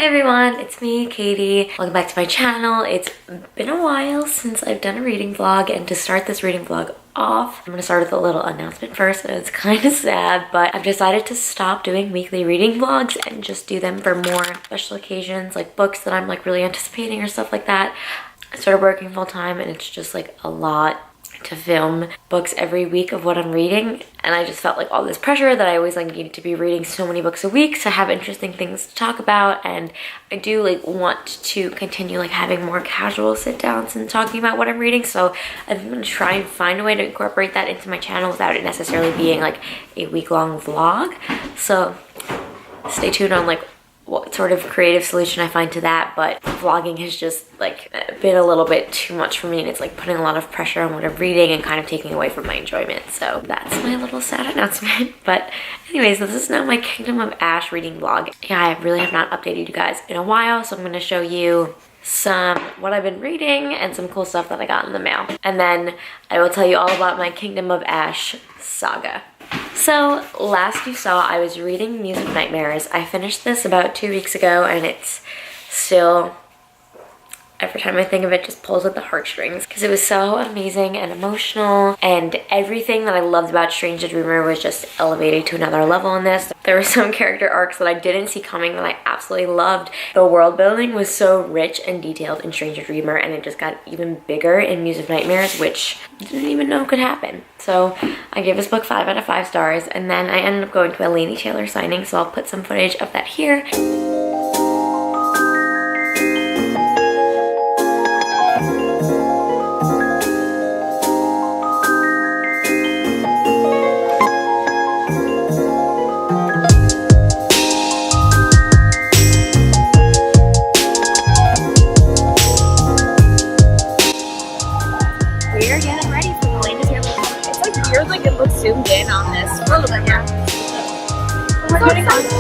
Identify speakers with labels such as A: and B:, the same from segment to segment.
A: Hey everyone, it's me, Katie. Welcome back to my channel. It's been a while since I've done a reading vlog, and to start this reading vlog off, I'm gonna start with a little announcement first. It's kind of sad, but I've decided to stop doing weekly reading vlogs and just do them for more special occasions, like books that I'm like really anticipating or stuff like that. I started working full time and it's just like a lot to film books every week of what I'm reading, and I just felt like all this pressure that I always like needed to be reading so many books a week to have interesting things to talk about. And I do like want to continue like having more casual sit downs and talking about what I'm reading, so I'm gonna try and find a way to incorporate that into my channel without it necessarily being like a week-long vlog. So stay tuned on like what sort of creative solution I find to that, but vlogging has just like been a little bit too much for me, and it's like putting a lot of pressure on what I'm reading and kind of taking away from my enjoyment. So that's my little sad announcement. But anyways, this is now my Kingdom of Ash reading vlog. Yeah, I really have not updated you guys in a while, so I'm going to show you some what I've been reading and some cool stuff that I got in the mail, and then I will tell you all about my Kingdom of Ash saga. So last you saw, I was reading Muse of Nightmares. I finished this about 2 weeks ago, and it's still, every time I think of it, just pulls at the heartstrings because it was so amazing and emotional, and everything that I loved about Strange the Dreamer was just elevated to another level in this. There were some character arcs that I didn't see coming that I absolutely loved. The world building was so rich and detailed in Strange the Dreamer, and it just got even bigger in Muse of Nightmares, which I didn't even know could happen. So I gave this book 5 out of 5 stars, and then I ended up going to a Laini Taylor signing, so I'll put some footage of that here.
B: Zoomed in on this a little bit more. We're so excited!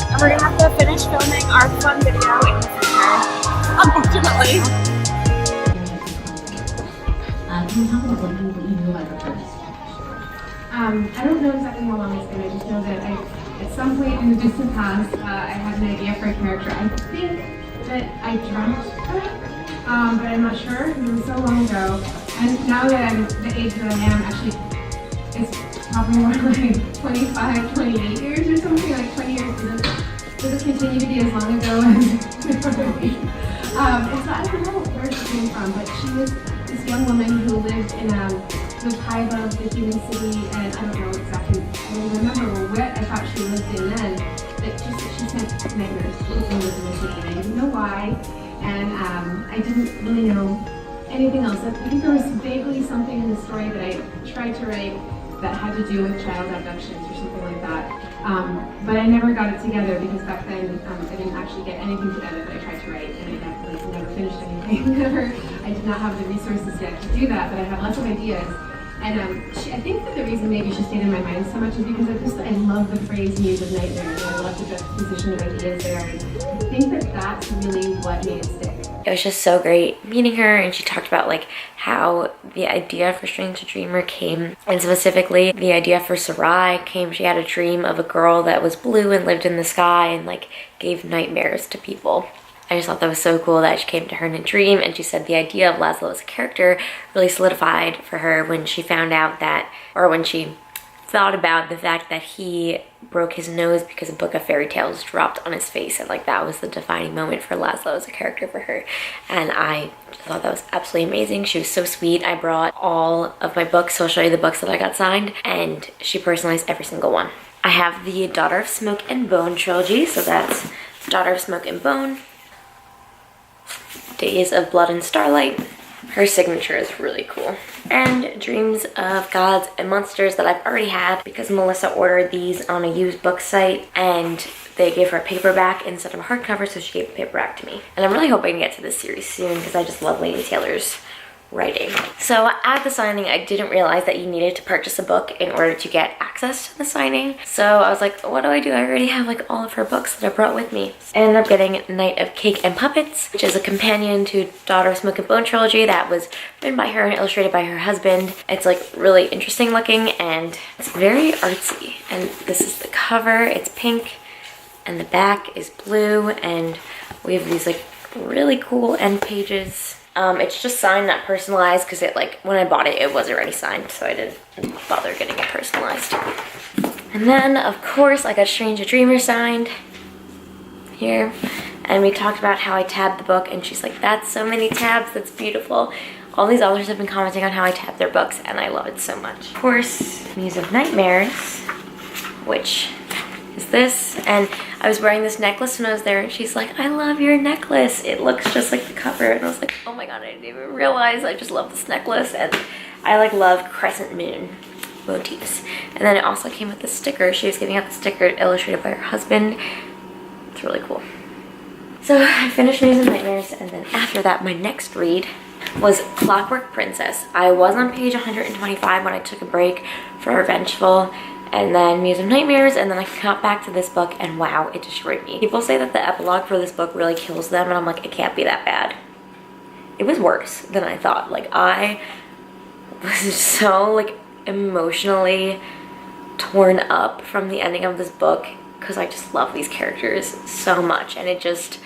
B: And we're gonna have to finish filming our fun video in the future, unfortunately.
C: Can you talk about what you knew about her first? I don't know exactly how long it's been. I just know that at some point in the distant past, I had an idea for a character. I think that I dreamt her, but I'm not sure. It was so long ago. And now that I'm the age that I am, actually, it's probably more like 25, 28 years or something, like 20 years. Does it continue to be as long ago as, you know what I mean? And so I don't know where she came from, but she was this young woman who lived in the high above the human city, and I don't know exactly, I don't remember what I thought she lived in then, but just she sent nightmares. She lived in the city, and I didn't know why, and I didn't really know anything else. I think there was vaguely something in the story that I tried to write that had to do with child abductions or something like that. But I never got it together because back then I didn't actually get anything together that I tried to write, and I definitely never finished anything. I did not have the resources yet to do that, but I have lots of ideas. And I think that the reason maybe she stayed in my mind so much is because I love the phrase Muse of Nightmares, and I love the juxtaposition of ideas there. And I think that that's really what made it stick.
A: It was just so great meeting her, and she talked about like how the idea for Strange the Dreamer came, and specifically the idea for Sarai came. She had a dream of a girl that was blue and lived in the sky and like gave nightmares to people. I just thought that was so cool that she came to her in a dream, and she said the idea of Laszlo as a character really solidified for her when she found out that, or when she thought about the fact that he broke his nose because a book of fairy tales dropped on his face, and like that was the defining moment for Laszlo as a character for her. And I just thought that was absolutely amazing. She was so sweet. I brought all of my books, so I'll show you the books that I got signed, and she personalized every single one. I have the Daughter of Smoke and Bone trilogy, so that's Daughter of Smoke and Bone, Days of Blood and Starlight. Her signature is really cool. And Dreams of Gods and Monsters that I've already had because Melissa ordered these on a used book site, and they gave her a paperback instead of a hardcover, so she gave the paperback to me. And I'm really hoping to get to this series soon because I just love Laini Taylor's writing. So at the signing, I didn't realize that you needed to purchase a book in order to get access to the signing. So I was like, what do? I already have like all of her books that I brought with me. I ended up getting Night of Cake and Puppets, which is a companion to Daughter of Smoke and Bone trilogy that was written by her and illustrated by her husband. It's like really interesting looking and it's very artsy. And this is the cover. It's pink and the back is blue, and we have these like really cool end pages. It's just signed, not personalized, because it like when I bought it, it was already signed, so I didn't bother getting it personalized. And then of course I got Strange a Dreamer signed here, and we talked about how I tabbed the book, and she's like, that's so many tabs, that's beautiful. All these authors have been commenting on how I tab their books, and I love it so much. Of course, Muse of Nightmares, which is this, and I was wearing this necklace when I was there, and she's like, I love your necklace. It looks just like the cover, and I was like, oh my god, I didn't even realize I just love this necklace, and I like love crescent moon motifs. And then it also came with the sticker. She was giving out the sticker illustrated by her husband. It's really cool. So I finished Muse of Nightmares, and then after that, my next read was Clockwork Princess. I was on page 125 when I took a break for Revengeful, and then Muse of Nightmares, and then I got back to this book, and wow, it destroyed me. People say that the epilogue for this book really kills them, and I'm like, it can't be that bad. It was worse than I thought. Like, I was so like emotionally torn up from the ending of this book, because I just love these characters so much, and it just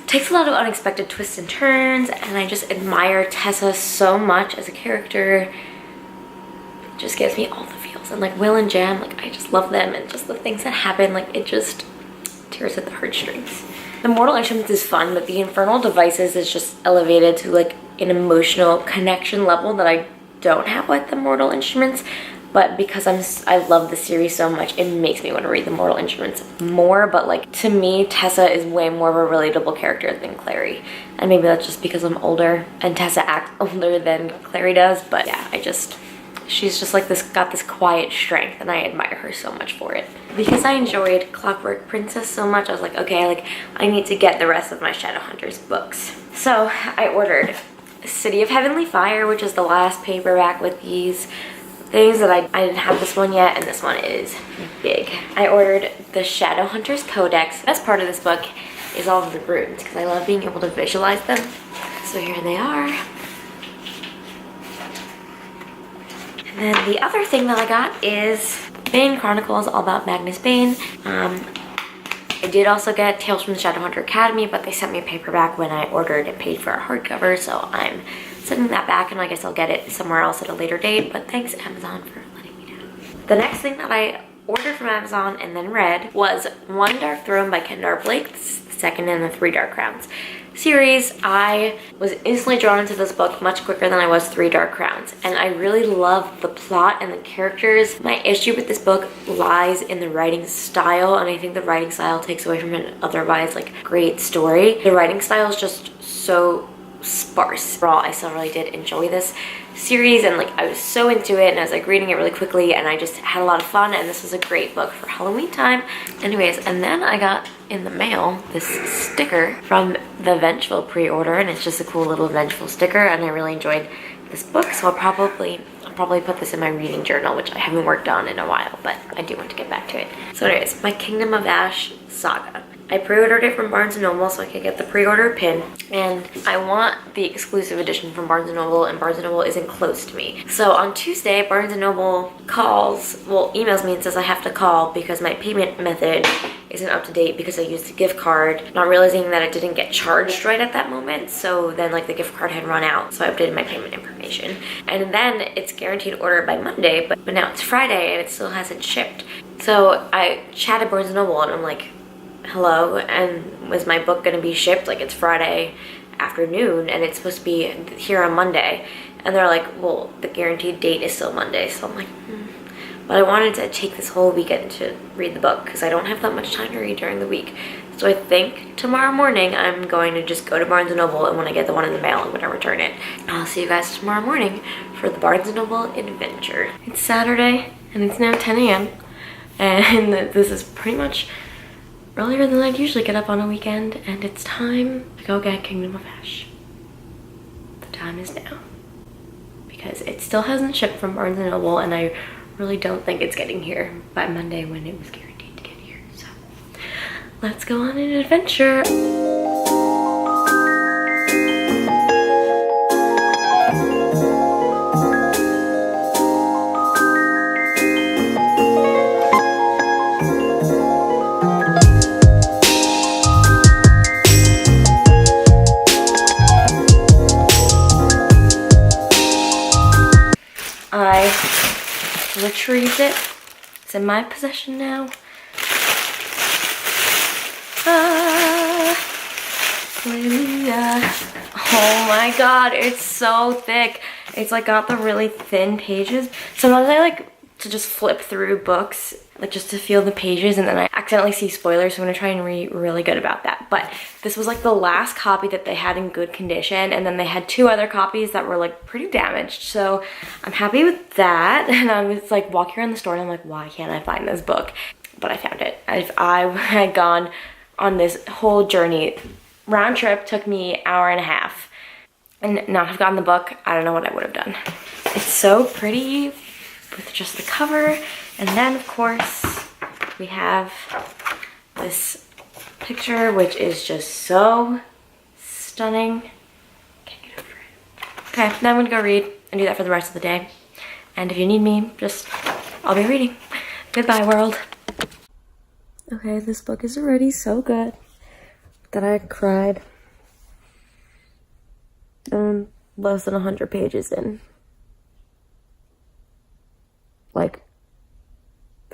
A: takes a lot of unexpected twists and turns, and I just admire Tessa so much as a character. It just gives me all the feels, and like Will and Jam, like I just love them, and just the things that happen, like it just tears at the heartstrings. The Mortal Instruments is fun, but the Infernal Devices is just elevated to like an emotional connection level that I don't have with the Mortal Instruments. But because I love the series so much, it makes me want to read the Mortal Instruments more. But like, to me, Tessa is way more of a relatable character than Clary. And maybe that's just because I'm older and Tessa acts older than Clary does. But yeah, she's just like this, got this quiet strength, and I admire her so much for it. Because I enjoyed Clockwork Princess so much, I was like, okay, like I need to get the rest of my Shadowhunters books. So I ordered City of Heavenly Fire, which is the last paperback with these things that I didn't have this one yet, and this one is big. I ordered the Shadowhunters Codex. The best part of this book is all of the runes, because I love being able to visualize them. So here they are. And then the other thing that I got is Bane Chronicles, all about Magnus Bane. I did also get Tales from the Shadowhunter Academy, but they sent me a paperback when I ordered and paid for a hardcover, so I'm sending that back, and I guess I'll get it somewhere else at a later date, but thanks Amazon for letting me down. The next thing that I ordered from Amazon and then read was One Dark Throne by Kendar Blake, the second in the Three Dark Crowns series. I was instantly drawn into this book much quicker than I was Three Dark Crowns, and I really love the plot and the characters. My issue with this book lies in the writing style, and I think the writing style takes away from an otherwise like great story. The writing style is just so sparse. Overall, I still really did enjoy this series, and like I was so into it, and I was like reading it really quickly, and I just had a lot of fun, and this was a great book for Halloween time. Anyways, and then I got in the mail this sticker from the Vengeful pre-order, and it's just a cool little Vengeful sticker, and I really enjoyed this book, so I'll probably put this in my reading journal, which I haven't worked on in a while, but I do want to get back to it. So anyways, my Kingdom of Ash saga. I pre-ordered it from Barnes & Noble so I could get the pre-order pin, and I want the exclusive edition from Barnes & Noble, and Barnes & Noble isn't close to me. So on Tuesday, Barnes & Noble emails me and says I have to call because my payment method isn't up to date because I used a gift card, not realizing that it didn't get charged right at that moment. So then like the gift card had run out, so I updated my payment information. And then it's guaranteed order by Monday, but now it's Friday and it still hasn't shipped. So I chatted Barnes & Noble, and I'm like, hello, and was my book gonna be shipped? Like, it's Friday afternoon and it's supposed to be here on Monday. And they're like, well, the guaranteed date is still Monday. So I'm like, But I wanted to take this whole weekend to read the book because I don't have that much time to read during the week. So I think tomorrow morning I'm going to just go to Barnes & Noble, and when I get the one in the mail, I'm gonna return it. I'll see you guys tomorrow morning for the Barnes & Noble adventure. It's Saturday and it's now 10 a.m. and this is pretty much earlier than I'd usually get up on a weekend, and it's time to go get Kingdom of Ash. The time is now. Because it still hasn't shipped from Barnes & Noble, and I really don't think it's getting here by Monday when it was guaranteed to get here. So let's go on an adventure. in my possession now. Hallelujah. Oh my god, it's so thick. It's like got the really thin pages. Sometimes I like to just flip through books, like just to feel the pages, and then I accidentally see spoilers, so I'm gonna try and read really good about that. But this was like the last copy that they had in good condition, and then they had 2 other copies that were like pretty damaged, so I'm happy with that. And I was like walking around the store and I'm like, why can't I find this book? But I found it. If I had gone on this whole journey, round trip took me an hour and a half, and not have gotten the book, I don't know what I would have done. It's so pretty with just the cover, and then of course we have this picture, which is just so stunning. Can't get over it. Okay, now I'm gonna go read and do that for the rest of the day. And if you need me, I'll be reading. Goodbye, world. Okay, this book is already so good that I cried. Less than 100 pages in. Like,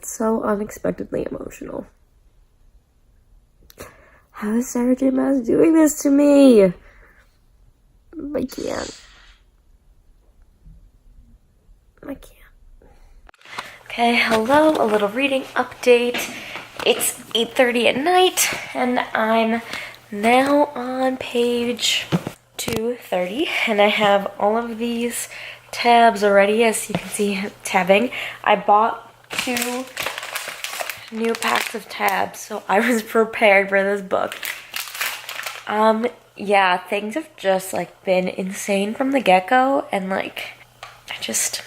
A: so unexpectedly emotional. How is Sarah J. Maas doing this to me? I can't. I can't. Okay, hello, a little reading update. It's 8:30 at night, and I'm now on page 230, and I have all of these tabs already, as you can see, tabbing. I bought 2 new packs of tabs, so I was prepared for this book. Yeah, things have just like been insane from the get-go, and like I just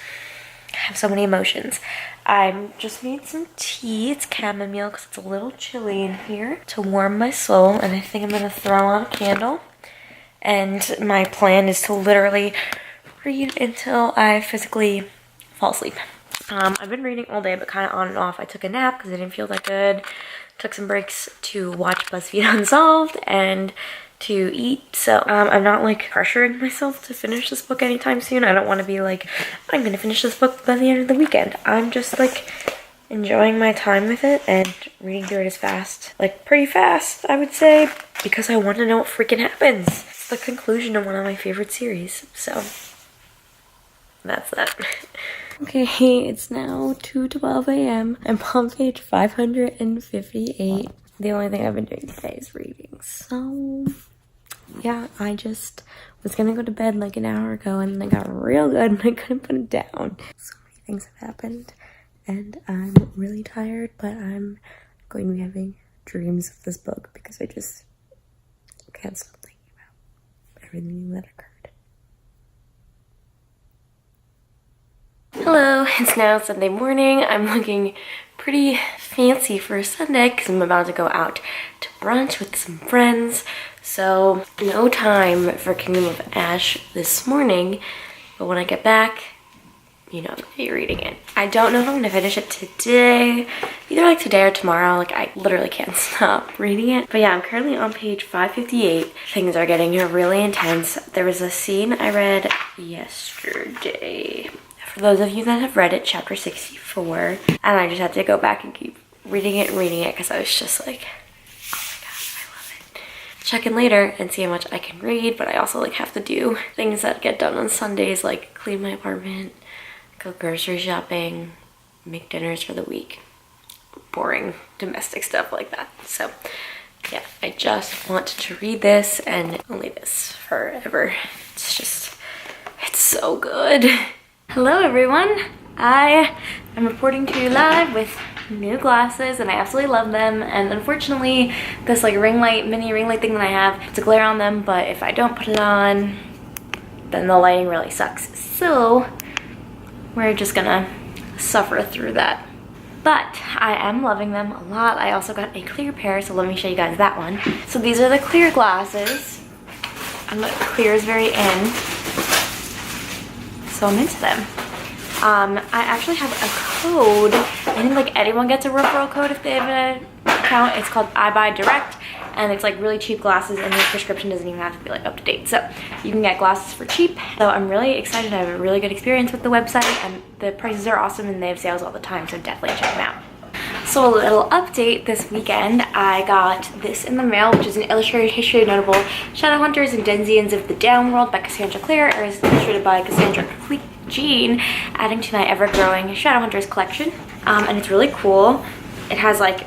A: have so many emotions. I just made some tea. It's chamomile because it's a little chilly in here to warm my soul, and I think I'm gonna throw on a candle. And my plan is to literally read until I physically fall asleep. I've been reading all day, but kind of on and off. I took a nap because I didn't feel that good. Took some breaks to watch BuzzFeed Unsolved and to eat. So I'm not like pressuring myself to finish this book anytime soon. I don't want to be like, I'm gonna finish this book by the end of the weekend. I'm just like enjoying my time with it and reading through it as fast, like pretty fast, I would say, because I want to know what freaking happens. It's the conclusion of one of my favorite series, so that's that. Okay, it's now 2:12 a.m. I'm on page 558. The only thing I've been doing today is reading. So yeah, I just was gonna go to bed like an hour ago, and then I got real good and I couldn't put it down. So many things have happened, and I'm really tired, but I'm going to be having dreams of this book because I just can't stop thinking about everything that occurred. Hello, it's now Sunday morning. I'm looking pretty fancy for a Sunday because I'm about to go out to brunch with some friends. So no time for Kingdom of Ash this morning, but when I get back, you know, I'm gonna be reading it. I don't know if I'm gonna finish it today, either like today or tomorrow. Like I literally can't stop reading it. But yeah, I'm currently on page 558. Things are getting really intense. There was a scene I read yesterday. For those of you that have read it, chapter 64, and I just had to go back and keep reading it because I was just like, oh my god, I love it. Check in later and see how much I can read, but I also like have to do things that get done on Sundays, like clean my apartment, go grocery shopping, make dinners for the week. Boring domestic stuff like that. So yeah, I just want to read this and only this forever. It's so good. Hello everyone, I am reporting to you live with new glasses and I absolutely love them, and unfortunately this like mini ring light thing that I have, it's a glare on them, but if I don't put it on then the lighting really sucks. So we're just gonna suffer through that. But I am loving them a lot. I also got a clear pair, so let me show you guys that one. So these are the clear glasses, and the clear is very in. So I'm into them. I actually have a code. I think like anyone gets a referral code if they have an account. It's called I Buy Direct, and it's like really cheap glasses, and your prescription doesn't even have to be like up to date. So you can get glasses for cheap. So I'm really excited. I have a really good experience with the website, and the prices are awesome, and they have sales all the time. So definitely check them out. Also, a little update this weekend. I got this in the mail, which is an illustrated history of notable Shadowhunters and Denzians of the Downworld by Cassandra Clare. It was illustrated by Cassandra Jean, adding to my ever-growing Shadowhunters collection. And it's really cool. It has like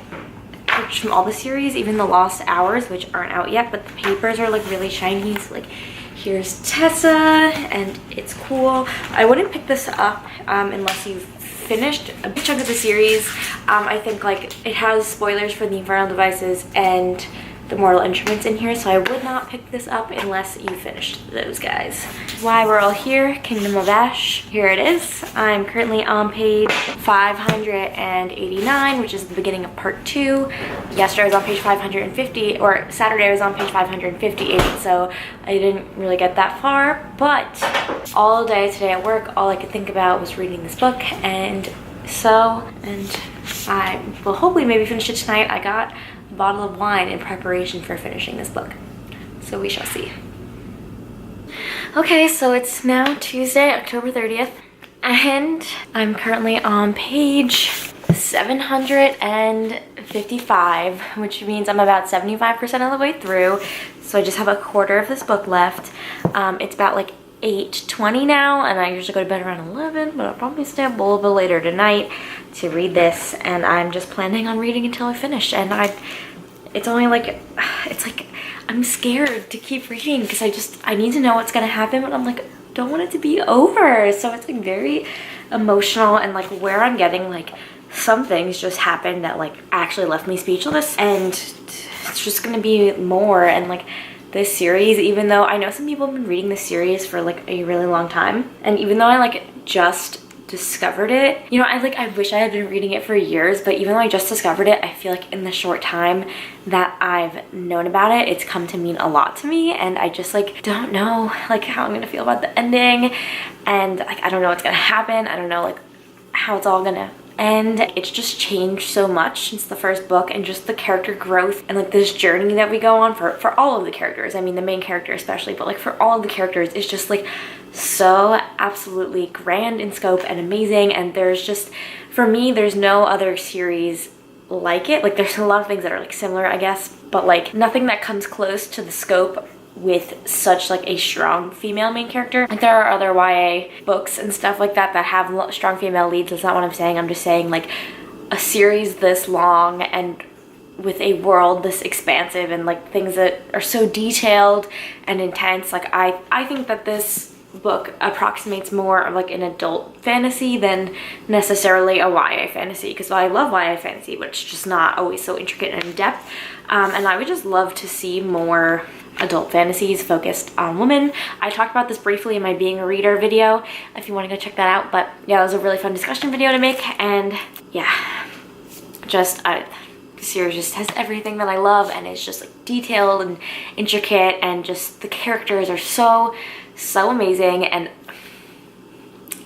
A: pictures from all the series, even the Lost Hours, which aren't out yet, but the papers are like really shiny. So like, here's Tessa, and it's cool. I wouldn't pick this up unless you've finished a big chunk of the series. I think like it has spoilers for the Infernal Devices and the Mortal Instruments in here, so I would not pick this up unless you finished those guys. Why we're all here, Kingdom of Ash. Here it is. I'm currently on page 589, which is the beginning of part 2. Yesterday I was on page 550, or Saturday I was on page 558, so I didn't really get that far, but all day today at work, all I could think about was reading this book, and I will hopefully maybe finish it tonight. I got a bottle of wine in preparation for finishing this book, so we shall see. Okay, so it's now Tuesday, October 30th, and I'm currently on page 755, which means I'm about 75% of the way through, so I just have a quarter of this book left. It's about like 8:20 now, and I usually go to bed around 11, but I'll probably stay up a little bit later tonight to read this, and I'm just planning on reading until I finish. And it's only like, it's like I'm scared to keep reading because I need to know what's gonna happen, but I'm like, don't want it to be over. So it's like very emotional, and like where I'm getting like some things just happened that like actually left me speechless, and it's just gonna be more. And like this series, even though I know some people have been reading this series for like a really long time, and even though I like just discovered it, you know, I wish I had been reading it for years, but even though I just discovered it, I feel like in the short time that I've known about it, it's come to mean a lot to me, and I just like don't know like how I'm gonna feel about the ending, and like I don't know what's gonna happen. I don't know like how it's all gonna end. It's just changed so much since the first book, and just the character growth and like this journey that we go on for all of the characters. I mean, the main character especially, but like for all of the characters, it's just like so absolutely grand in scope and amazing. And there's just, for me, there's no other series like it. Like there's a lot of things that are like similar, I guess, but like nothing that comes close to the scope with such like a strong female main character. Like there are other YA books and stuff like that that have strong female leads. That's not what I'm saying. I'm just saying like a series this long and with a world this expansive and like things that are so detailed and intense. Like I think that this book approximates more of like an adult fantasy than necessarily a YA fantasy, because I love YA fantasy, but it's just not always so intricate and in depth. And I would just love to see more adult fantasies focused on women. I talked about this briefly in my Being a Reader video if you want to go check that out, but yeah, it was a really fun discussion video to make. And yeah, just the series just has everything that I love, and it's just like detailed and intricate, and just the characters are so amazing, and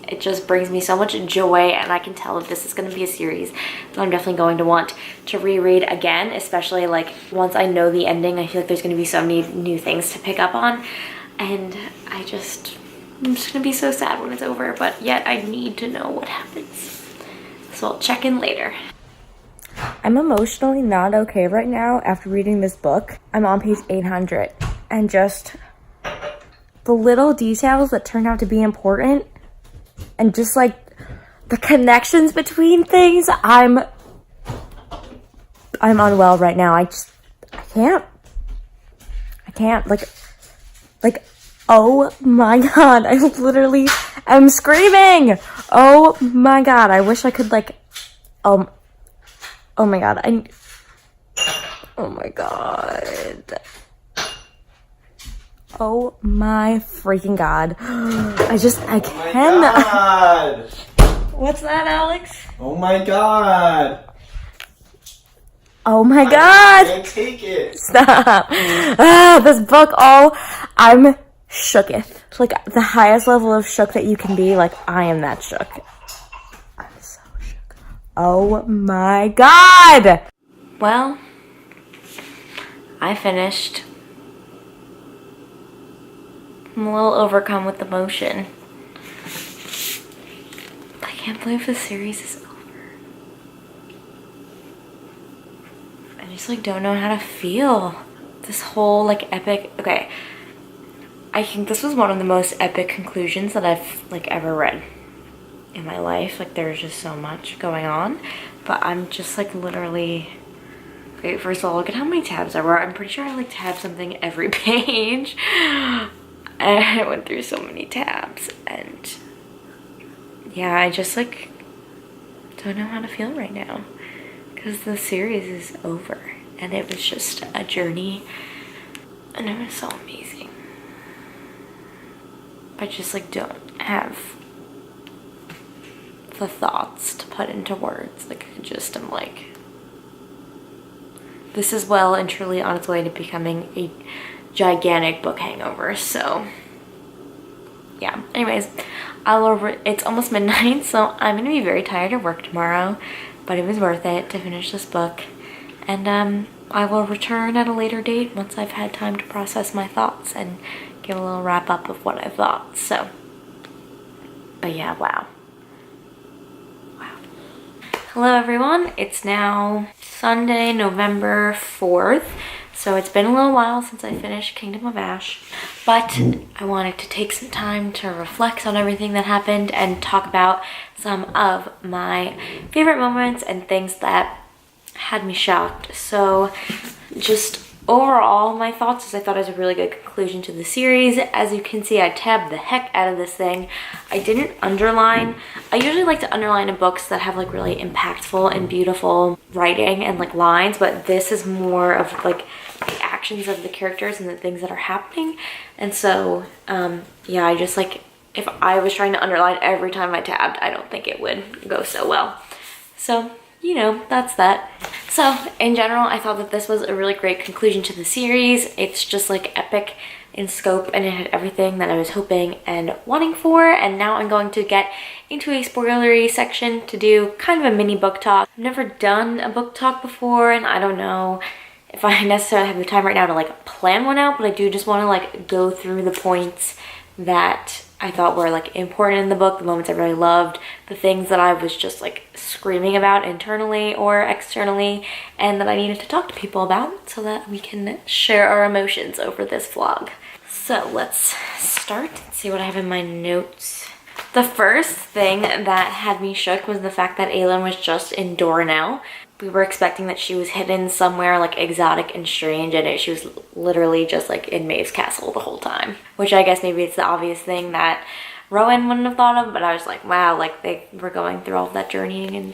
A: it just brings me so much joy. And I can tell that this is going to be a series that I'm definitely going to want to reread again, especially like once I know the ending. I feel like there's going to be so many new things to pick up on, and I'm just going to be so sad when it's over, but yet I need to know what happens. So I'll check in later. I'm emotionally not okay right now after reading this book. I'm on page 800, and just the little details that turn out to be important, and just like the connections between things, I'm unwell right now. I can't like oh my god, I literally am screaming. Oh my god, I wish I could like oh my god, oh my god. Oh my freaking god. I cannot.
D: Oh my god.
A: What's that, Alex?
D: Oh my god.
A: Oh my god.
D: I can't take it.
A: Stop. This book, I'm shooketh. Like the highest level of shook that you can be. Like I am that shook. I'm so shook. Oh my god. Well, I finished. I'm a little overcome with emotion. I can't believe the series is over. just like don't know how to feel. This whole like epic, okay. I think this was one of the most epic conclusions that I've like ever read in my life. Like there's just so much going on, but I'm just like literally, okay, first of all, look at how many tabs there were. I'm pretty sure I like tabbed something every page. And I went through so many tabs, and yeah, I just like don't know how to feel right now because the series is over and it was just a journey and it was so amazing. I just like don't have the thoughts to put into words. Like I just am like, this is well and truly on its way to becoming a gigantic book hangover. So yeah, anyways, it's almost midnight, so I'm gonna be very tired at work tomorrow, but it was worth it to finish this book. And I will return at a later date once I've had time to process my thoughts and give a little wrap up of what I thought. So, but yeah, wow. Hello everyone, it's now Sunday, November 4th. So it's been a little while since I finished Kingdom of Ash, but I wanted to take some time to reflect on everything that happened and talk about some of my favorite moments and things that had me shocked. So just overall, my thoughts is I thought it was a really good conclusion to the series. As you can see, I tabbed the heck out of this thing. I didn't underline. I usually like to underline in books that have like really impactful and beautiful writing and like lines, but this is more of like the actions of the characters and the things that are happening. And so yeah, I just like, if I was trying to underline every time I tabbed, I don't think it would go so well. So you know, that's that. So in general, I thought that this was a really great conclusion to the series. It's just like epic in scope and it had everything that I was hoping and wanting for. And now I'm going to get into a spoilery section to do kind of a mini book talk. I've never done a book talk before and I don't know if I necessarily have the time right now to like plan one out, but I do just want to like go through the points that I thought were like important in the book, the moments I really loved, the things that I was just like screaming about internally or externally, and that I needed to talk to people about so that we can share our emotions over this vlog. So let's start and see what I have in my notes. The first thing that had me shook was the fact that Aelin was just in Dornell. We were expecting that she was hidden somewhere like exotic and strange, and she was literally just like in Maeve's castle the whole time. Which I guess maybe it's the obvious thing that Rowan wouldn't have thought of, but I was like, wow, like they were going through all of that journeying and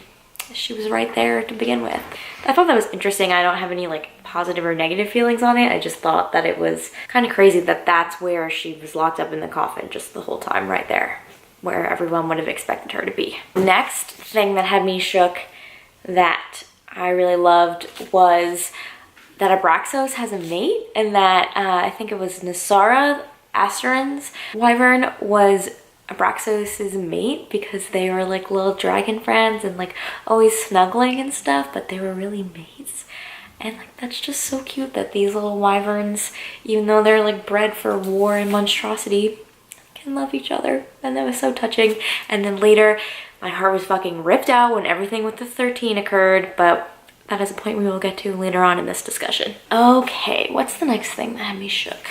A: she was right there to begin with. I thought that was interesting. I don't have any like positive or negative feelings on it. I just thought that it was kind of crazy that that's where she was locked up in the coffin just the whole time, right there, where everyone would have expected her to be. Next thing that had me shook that I really loved was that Abraxos has a mate, and that I think it was Nasara, Asterin's wyvern, was Abraxos's mate because they were like little dragon friends and like always snuggling and stuff, but they were really mates. And like that's just so cute that these little wyverns, even though they're like bred for war and monstrosity, can love each other. And that was so touching. And then later my heart was fucking ripped out when everything with the 13 occurred, but that is a point we will get to later on in this discussion. Okay, what's the next thing that had me shook?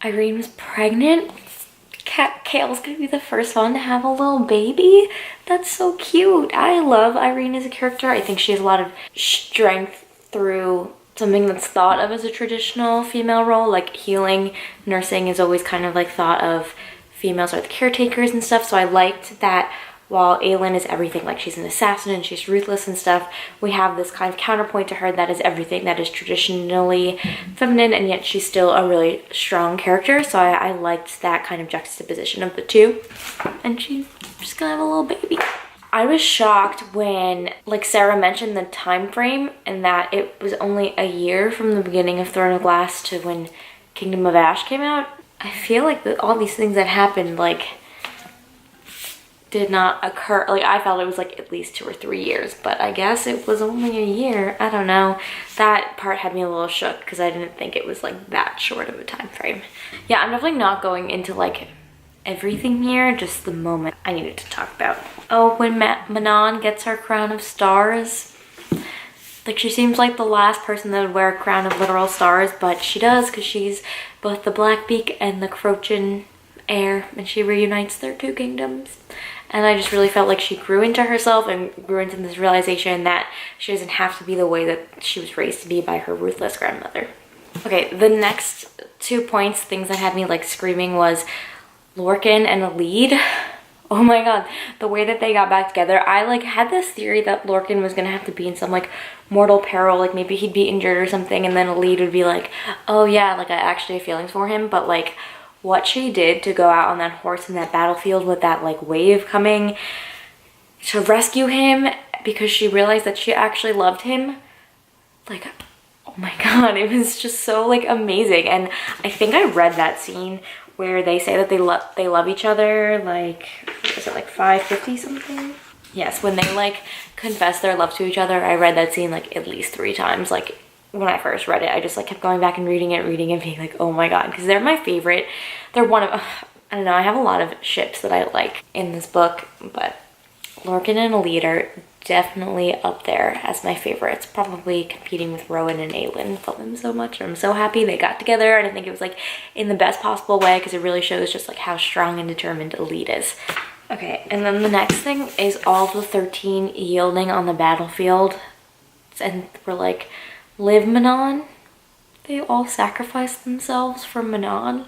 A: Irene was pregnant. Kale's gonna be the first one to have a little baby. That's so cute. I love Irene as a character. I think she has a lot of strength through something that's thought of as a traditional female role, like healing. Nursing is always kind of like thought of females are the caretakers and stuff, so I liked that while Aelin is everything, like she's an assassin and she's ruthless and stuff, we have this kind of counterpoint to her that is everything that is traditionally feminine, and yet she's still a really strong character. So I liked that kind of juxtaposition of the two. And she's just gonna have a little baby. I was shocked when like Sarah mentioned the time frame and that it was only a year from the beginning of Throne of Glass to when Kingdom of Ash came out. I feel like all these things that happened like did not occur. Like I felt it was like at least 2 or 3 years, but I guess it was only a year. I don't know. That part had me a little shook because I didn't think it was like that short of a time frame. Yeah, I'm definitely not going into like everything here, just the moment I needed to talk about. Oh, when Manon gets her crown of stars, Like, she seems like the last person that would wear a crown of literal stars, but she does, because she's both the Blackbeak and the Crochin heir, and she reunites their two kingdoms. And I just really felt like she grew into herself and grew into this realization that she doesn't have to be the way that she was raised to be by her ruthless grandmother. Okay, the next 2 points, things that had me like screaming, was Lorcan and Elide. Oh my god, the way that they got back together. I like had this theory that Lorcan was gonna have to be in some like mortal peril, like maybe he'd be injured or something, and then Elide would be like, oh yeah, like I actually have feelings for him. But like what she did to go out on that horse in that battlefield with that like wave coming to rescue him because she realized that she actually loved him, like, oh my god, it was just so like amazing. And I think I read that scene where they say that they love each other, like, is it like 550 something? Yes, when they like confess their love to each other. I read that scene like at least 3 times. Like when I first read it, I just like kept going back and reading it, being like, oh my god, because they're my favorite. They're one of, I don't know, I have a lot of ships that I like in this book, but Lorcan and Elide are definitely up there as my favorites, probably competing with Rowan and Aelin. Love them so much. I'm so happy they got together, and I think it was like in the best possible way, because it really shows just like how strong and determined Elide is. Okay, and then the next thing is all the 13 yielding on the battlefield, and we're like, live Manon. They all sacrificed themselves for Manon.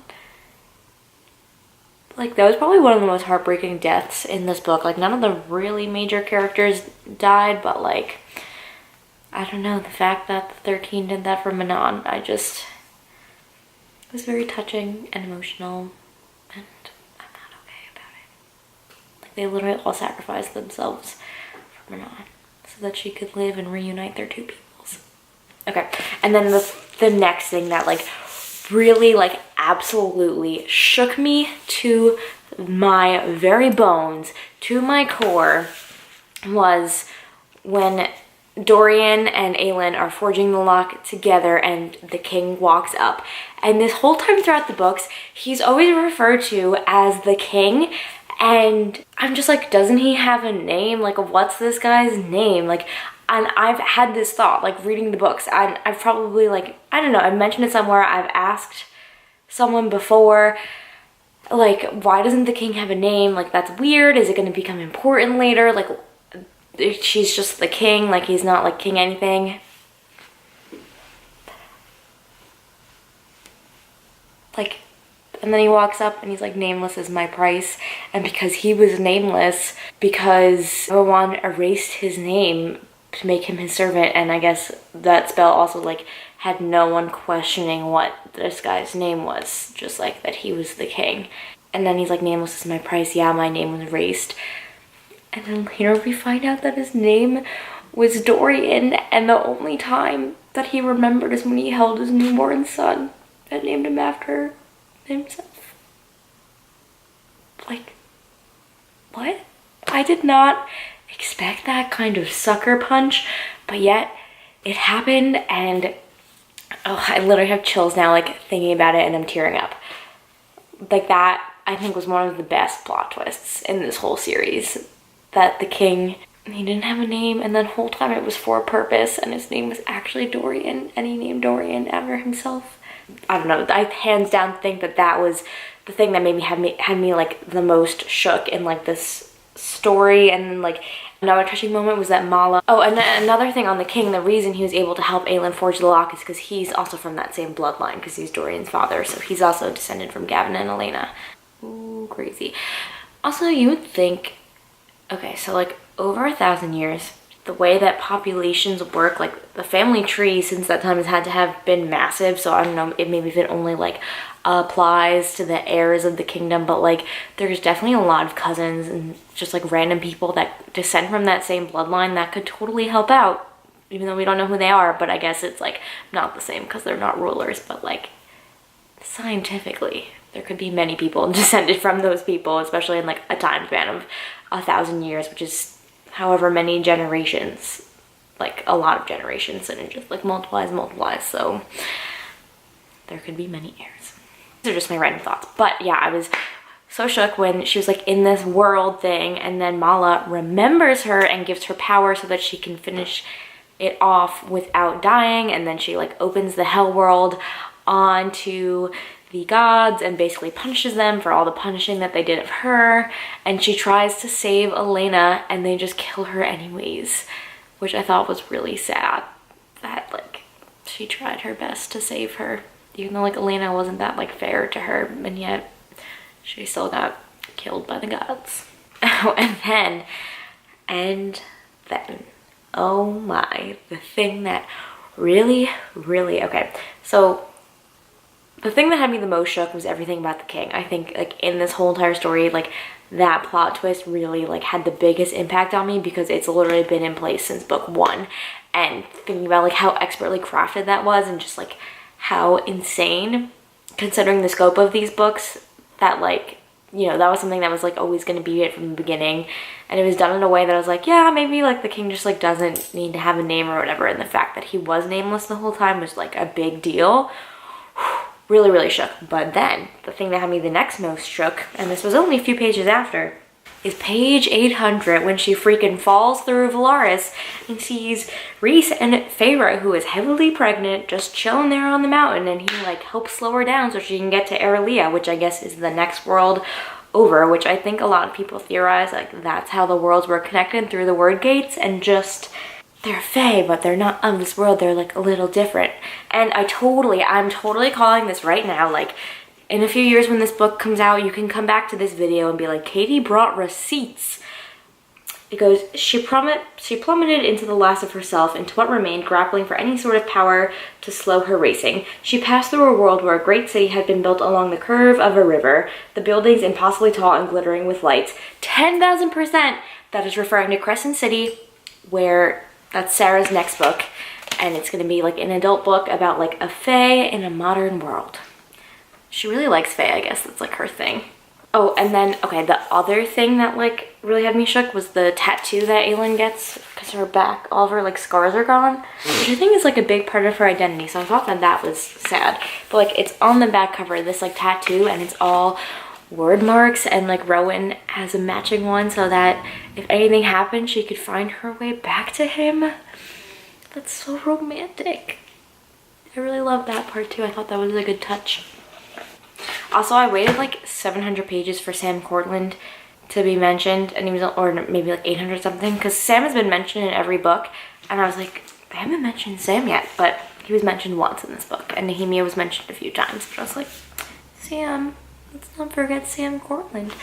A: Like, that was probably one of the most heartbreaking deaths in this book. Like, none of the really major characters died, but like, I don't know, the fact that the 13 did that for Manon, it was very touching and emotional, and I'm not okay about it. Like, they literally all sacrificed themselves for Manon so that she could live and reunite their two peoples. Okay, and then the next thing that like really like absolutely shook me to my very bones, to my core, was when Dorian and Aelin are forging the lock together and the king walks up. And this whole time throughout the books, he's always referred to as the king, and I'm just like, doesn't he have a name? Like, what's this guy's name? Like, and I've had this thought, like, reading the books, and I've probably, like, I don't know, I've mentioned it somewhere, I've asked someone before, like, why doesn't the king have a name? Like, that's weird. Is it going to become important later? Like, she's just the king, like, he's not, like, king anything. Like, and then he walks up and he's like, nameless is my price. And because he was nameless, because Rowan erased his name to make him his servant, and I guess that spell also like had no one questioning what this guy's name was, just like that he was the king. And then he's like, nameless is my price. Yeah, my name was erased. And then later we find out that his name was Dorian, and the only time that he remembered is when he held his newborn son and named him after himself. Like, what? I did not expect that kind of sucker punch, but yet it happened, and oh, I literally have chills now, like, thinking about it, and I'm tearing up. Like, that, I think, was one of the best plot twists in this whole series. That the king, he didn't have a name, and then the whole time it was for a purpose, and his name was actually Dorian, and he named Dorian after himself. I don't know, I hands down think that that was the thing that maybe had me like the most shook in like this story. And then like another touching moment was that Mala, oh, and another thing on the king, the reason he was able to help Aelin forge the lock is because he's also from that same bloodline, because he's Dorian's father, so he's also descended from Gavin and Elena. Ooh, crazy. Also, you would think, okay, so like over 1,000 years, the way that populations work, like the family tree since that time has had to have been massive, so I don't know, maybe if it only like applies to the heirs of the kingdom, but like there's definitely a lot of cousins and just like random people that descend from that same bloodline that could totally help out, even though we don't know who they are. But I guess it's like not the same because they're not rulers, but like scientifically there could be many people descended from those people, especially in like a time span of 1,000 years, which is however many generations, like a lot of generations, and it just like multiplies, so there could be many heirs. These are just my random thoughts. But yeah, I was so shook when she was like in this world thing, and then Mala remembers her and gives her power so that she can finish it off without dying, and then she like opens the hell world onto the gods and basically punishes them for all the punishing that they did of her, and she tries to save Elena and they just kill her anyways, which I thought was really sad that like she tried her best to save her, even though like Elena wasn't that like fair to her, and yet she still got killed by the gods. Oh, and then oh my, the thing that really okay, so the thing that had me the most shook was everything about the king. I think like in this whole entire story, like that plot twist really like had the biggest impact on me because it's literally been in place since book 1. And thinking about like how expertly crafted that was, and just like how insane considering the scope of these books, that like, you know, that was something that was like always going to be it from the beginning, and it was done in a way that I was like, yeah, maybe like the king just like doesn't need to have a name or whatever, and the fact that he was nameless the whole time was like a big deal. Really shook. But then the thing that had me the next most shook, and this was only a few pages after, is page 800, when she freaking falls through Valaris and sees Rhys and Feyre, who is heavily pregnant, just chilling there on the mountain, and he like helps slow her down so she can get to Erilea, which I guess is the next world over, which I think a lot of people theorize like that's how the worlds were connected, through the word gates, and just they're Fae, but they're not of this world, they're like a little different. And I'm totally calling this right now, like in a few years when this book comes out, you can come back to this video and be like, Katie brought receipts. Because she plummeted into the last of herself, into what remained, grappling for any sort of power to slow her racing. She passed through a world where a great city had been built along the curve of a river, the buildings impossibly tall and glittering with lights. 10,000% that is referring to Crescent City, where that's Sarah's next book, and it's gonna be like an adult book about like a Fae in a modern world. She really likes Fae, I guess that's like her thing. Oh, and then, okay, the other thing that like really had me shook was the tattoo that Aelin gets, because her back, all of her like scars are gone, which I think is like a big part of her identity, so I thought that that was sad. But like it's on the back cover, this like tattoo, and it's all word marks, and like Rowan has a matching one so that if anything happened, she could find her way back to him. That's so romantic. I really love that part too. I thought that was a good touch. Also, I waited like 700 pages for Sam Cortland to be mentioned, and he was, or maybe like 800 something, because Sam has been mentioned in every book, and I was like, I haven't mentioned Sam yet, but he was mentioned once in this book, and Nehemia was mentioned a few times, but I was like, Sam, let's not forget Sam Cortland.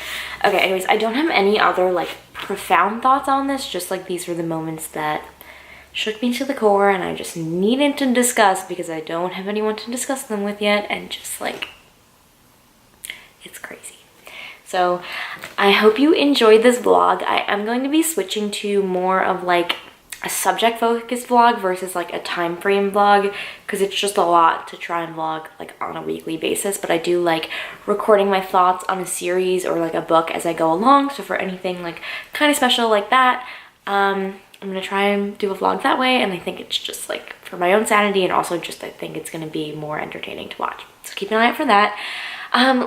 A: Okay, anyways, I don't have any other like profound thoughts on this, just like these were the moments that shook me to the core, and I just needed to discuss because I don't have anyone to discuss them with yet, and just like, it's crazy. So I hope you enjoyed this vlog. I am going to be switching to more of like a subject focused vlog versus like a time frame vlog, because it's just a lot to try and vlog like on a weekly basis, but I do like recording my thoughts on a series or like a book as I go along. So for anything like kind of special like that, I'm gonna try and do a vlog that way, and I think it's just like for my own sanity, and also just I think it's gonna be more entertaining to watch. So keep an eye out for that.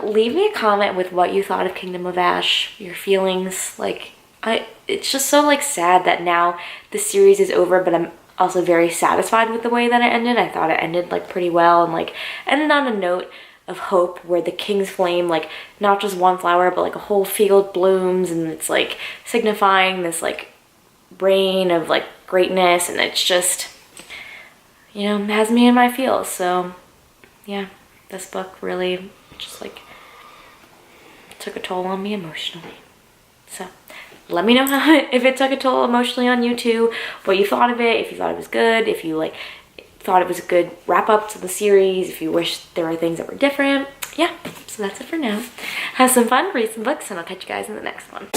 A: Leave me a comment with what you thought of Kingdom of Ash, your feelings. Like, it's just so like sad that now the series is over, but I'm also very satisfied with the way that it ended. I thought it ended like pretty well, and like ended on a note of hope where the King's Flame, like not just one flower, but like a whole field blooms, and it's like signifying this like reign of like greatness, and it's just, you know, has me in my feels. So yeah, this book really just like took a toll on me emotionally. So let me know how, if it took a toll emotionally on you too, what you thought of it, if you thought it was good, if you like thought it was a good wrap up to the series, if you wish there were things that were different. Yeah, so that's it for now. Have some fun, read some books, and I'll catch you guys in the next one.